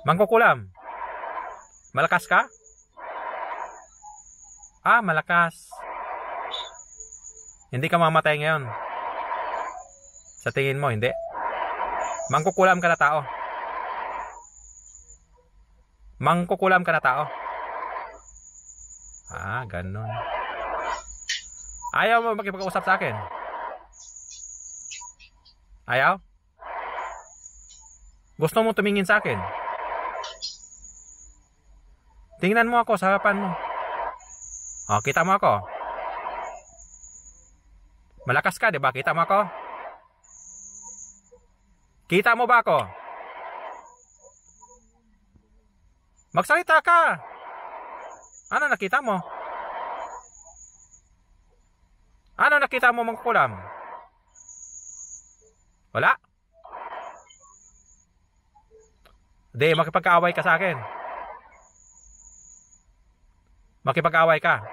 Mangkukulam. Malakas ka? Ah, malakas. Hindi ka mamatay ngayon. Sa tingin mo, hindi. Mangkukulam ka na tao. Mangkukulam ka na tao. Ah, ganun. Ayaw mo makipag-usap sa akin? Ayaw? Gusto mo tumingin sa akin? Tingnan mo ako sa harapan mo. Oh, kita mo ako. Malakas ka, di ba? Kita mo ako? Kita mo ba ako? Magsalita ka. Ano nakita mo? Ano nakita mo, mangkukulam? Wala? Di, makipag-away ka sa akin. Makipag-away ka.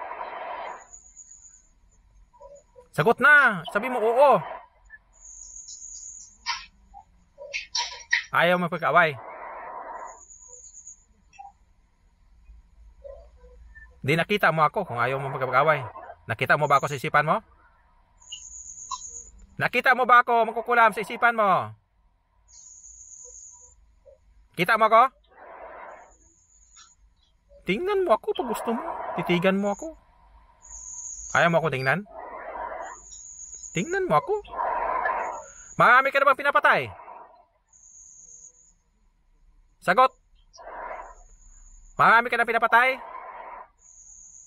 Sagot na. Sabi mo, oo. Ayaw mo pag-away. Di, nakita mo ako kung ayaw mo magpag-away. Nakita mo ba ako sa isipan mo? Nakita mo ba ako mangkukulam sa isipan mo? Kita mo ako? Tingnan mo ako pag gusto mo. Titigan mo ako. Ayaw mo ako tingnan? Tingnan mo ako. Marami ka na bang pinapatay? Sagot. Marami ka na pinapatay?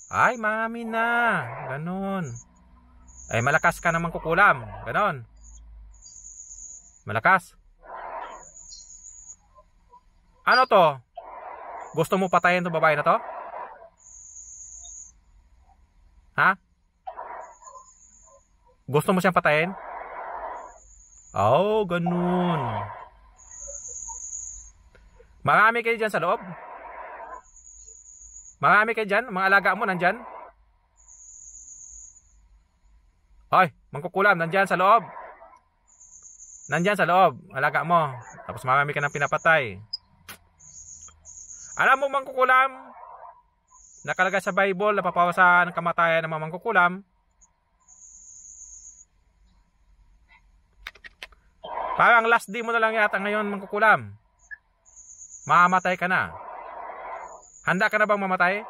Ay, marami na. Ganon. Ay, malakas ka naman kukulam. Ganon. Malakas. Ano to? Gusto mo patayin itong babae na to? Ha? Gusto mo siyang patayin? Oh, ganun. Marami kayo dyan sa loob? Marami kayo dyan? Mga alaga mo nandyan? Hoy, mangkukulam, nandyan sa loob. Nandyan sa loob, alaga mo. Tapos marami ka nang pinapatay. Alam mo, mangkukulam, nakalagay sa Bible na papawasan ng kamatayan ng mga mangkukulam. Parang last day mo na lang yata ngayon, mangkukulam. Mamamatay ka na. Handa ka na bang mamatay?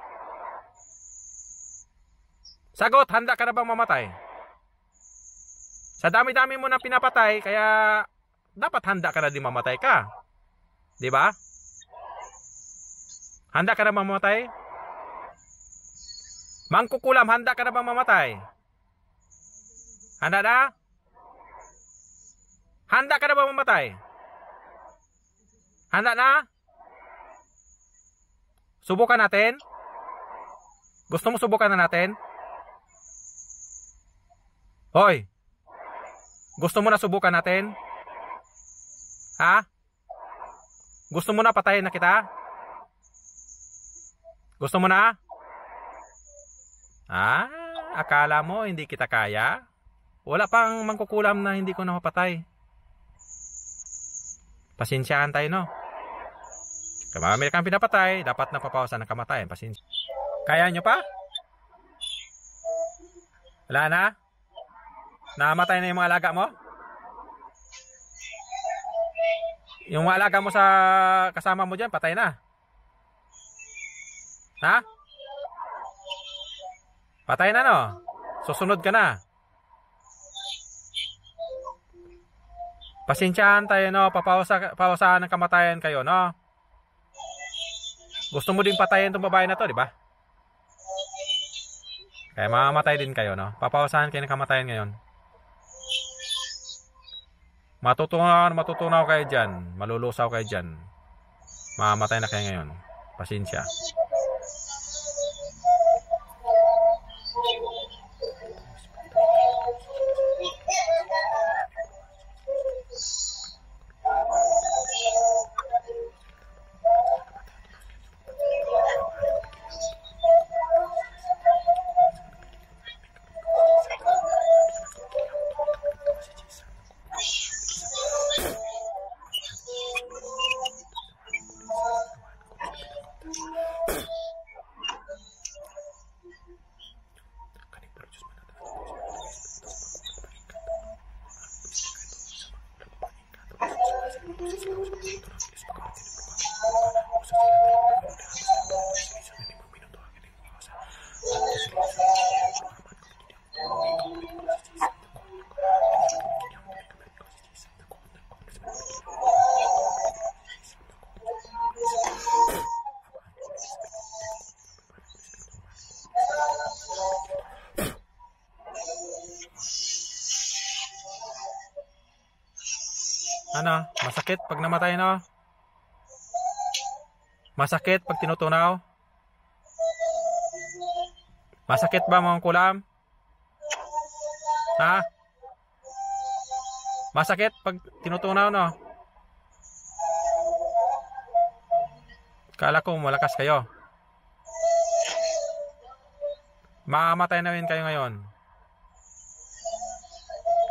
Sagot, handa ka na bang mamatay? Sa dami-dami mo na pinapatay, kaya dapat handa ka na din mamatay ka. Di ba? Handa ka na bang mamatay? Mangkukulam, handa ka na bang mamatay? Handa na? Handa ka na bang mamatay? Handa na? Subukan natin? Gusto mo subukan na natin? Hoy! Gusto mo na subukan natin? Ha? Gusto mo na patayin na kita? Gusto mo na? Ah, akala mo hindi kita kaya? Wala pang mangkukulam na hindi ko na mapatay. Pasensyahan tayo, no? Kaya marami kang pinapatay, dapat na papawasan ng kamatayan. Pasensya. Kaya nyo pa? Wala na? Namatay na yung mga alaga mo? Yung mga alaga mo sa kasama mo dyan, patay na. Ha? Patay na, no? Susunod ka na. Pasensyahan tayo, no? Papawasan ng kamatayan kayo, no? Gusto mo din patayin itong babae na to, di ba? Kaya mamamatay din kayo, no? Papawasan kayo ng kamatayan ngayon. Matutunaw kayo dyan. Malulusaw kayo dyan. Mamamatay na kayo ngayon. Pasensya. ano? Masakit pag namatay, no? Masakit pag tinutunaw? Masakit ba mga kulam? Ha? Masakit pag tinutunaw, no? Kala ko malakas kayo. Mamamatay na rin kayo ngayon.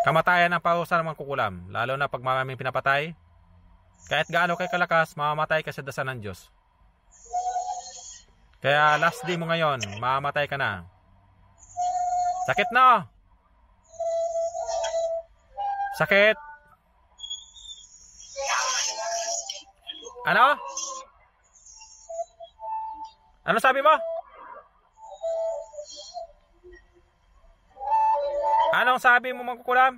Kamatayan ang parusa ng mga kukulam. Lalo na pag maraming pinapatay. Kahit gaano kayo kalakas, mamamatay ka sa dasal ng Diyos. Kaya last day mo ngayon, mamamatay ka na. Sakit na! Sakit! Ano? Ano sabi mo? Anong sabi mo mga kukulam?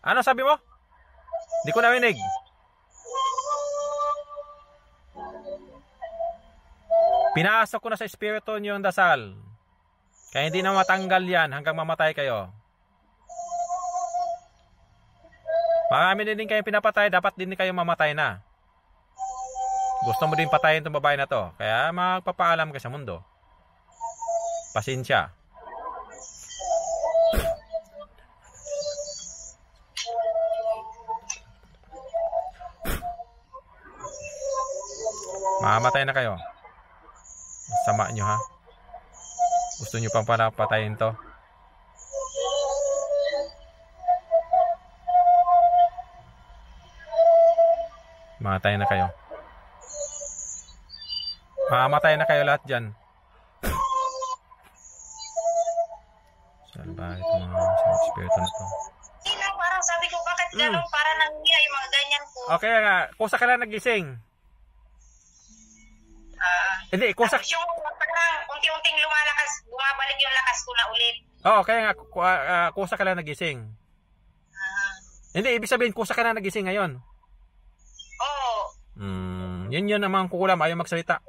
Anong sabi mo? Di ko narinig. Pinasok ko na sa espiritu niyo yung dasal. Kaya hindi na matanggal yan hanggang mamatay kayo. Marami din kayo pinapatay, dapat din kayo mamatay na. Gusto mo din patayin itong babae na to. Kaya magpapaalam ka sa mundo. Pasensya. Mamamatay na kayo. Sama nyo ha. Gusto nyo pang patayin to. Mamatay na kayo. Mamamatay na kayo lahat dyan. Salba ito mga espiritu na to. Parang sabi ko, bakit gano'n? Para nangyay yung mga ganyan po. Okay nga. Kusa ka lang nagising. Hindi, kusa. Yung parang unti-unting lumalakas, bumabalik yung lakas ko na ulit. Oo, kaya nga. Kusa ka lang nagising. Hindi, ibig sabihin, kusa ka lang nagising ngayon. Oo. Yun namang kukulam. Ayaw magsalita.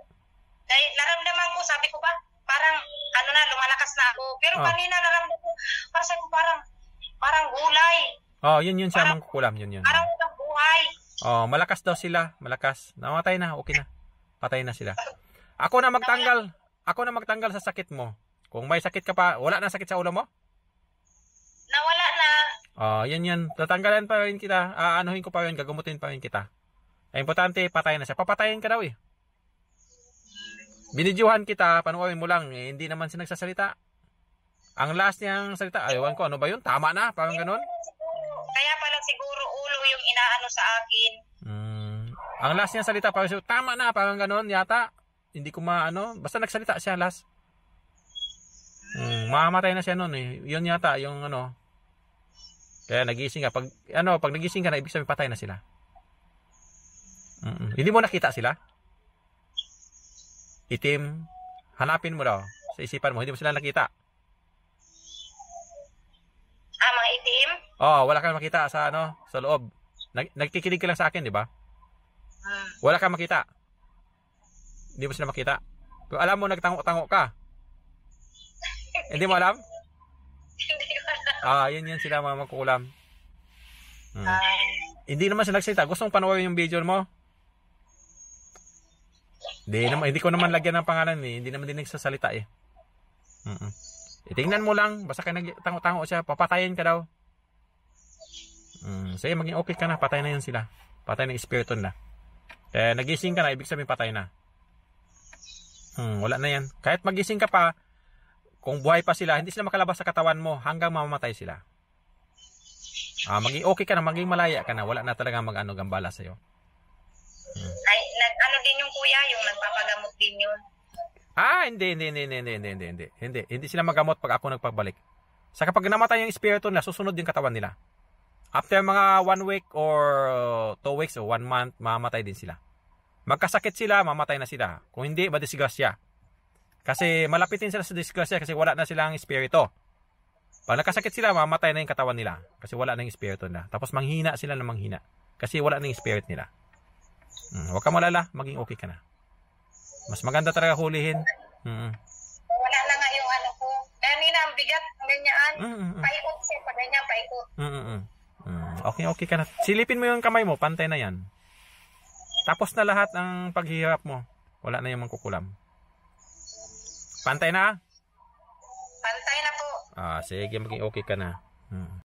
Dahil naramdaman ko, sabi ko ba, parang ano na, lumalakas na ako. Pero kanina naramdaman ko, parang ko parang gulay. Yun siya mang kukulam. Yun. Parang walang buhay. Malakas daw sila. Malakas. Namatay na. Okay na. Patay na sila. Ako na magtanggal. Ako na magtanggal sa sakit mo. Kung may sakit ka pa, wala na sakit sa ulo mo? Nawala na. Yan. Tatanggalan pa rin kita. Anuhin ko pa rin. Gagamutin pa rin kita. Ang importante, patay na siya. Papatayin ka daw eh. Binidyuhan kita, panuorin mo lang, hindi naman siya nagsasalita. Ang last niyang salita, ayawan ko, ano ba yun? Tama na, parang ganun. Kaya pala siguro ulo yung inaano sa akin. Ang last niyang salita, parang tama na, parang ganun, yata. Hindi ko maano, basta nagsalita siya last. Mamamatay na siya nun eh. Yun yata, yung ano. Kaya nagising ka. Pag nagising ka na, ibig sabihin patay na sila. Hindi mo nakita sila? Itim, hanapin mo daw sa isipan mo, hindi mo sila nakita. Mga itim? Wala kang makita sa sa loob. Nagkikinig ka lang sa akin, di ba? Wala kang makita. Hindi mo sila makita. Pero alam mo nagtango-tango ka. Hindi mo alam? Hindi ko alam. Yan sila mga magkukulam. Hindi naman sila nagsalita. Gusto mong panoorin yung video mo? Hindi ko naman lagyan ng pangalan eh. Hindi naman din nagsasalita eh. Tingnan mo lang. Basta ka nagtango-tango siya. Papatayin ka daw. Sige, maging okay ka na. Patay na yun sila. Patay na espiritu na. Kaya nagising ka na. Ibig sabihin patay na. Wala na yan. Kahit magising ka pa, kung buhay pa sila, hindi sila makalabas sa katawan mo hanggang mamamatay sila. Maging okay ka na. Maging malaya ka na. Wala na talaga gambala sa'yo. Ay, ano din yung kuya, yung nagpapagamot din yun. Hindi. Hindi sila magamot pag ako nagpagbalik. Sa kapag namatay yung espiritu nila, susunod yung katawan nila. After mga 1 week or 2 weeks or 1 month, mamamatay din sila. Magkasakit sila, mamatay na sila. Kung hindi, madisgrasya. Kasi malapitin sila sa disgrasya kasi wala na silang espiritu. Pag nakasakit sila, mamatay na yung katawan nila. Kasi wala na yung espiritu nila. Tapos manghina sila na manghina. Kasi wala na yung spirit nila. Huwag ka malala, maging okay ka na. Mas maganda talaga hulihin. Wala na nga yung ano ko. Kanina ang bigat ganyan. Mm. Paikot siya, pa ganyan, paikot. Okay ka na. Silipin mo yung kamay mo, pantay na yan. Tapos na lahat ang paghihirap mo. Wala na yung mangkukulam. Pantay na? Pantay na po. Sige, maging okay ka na.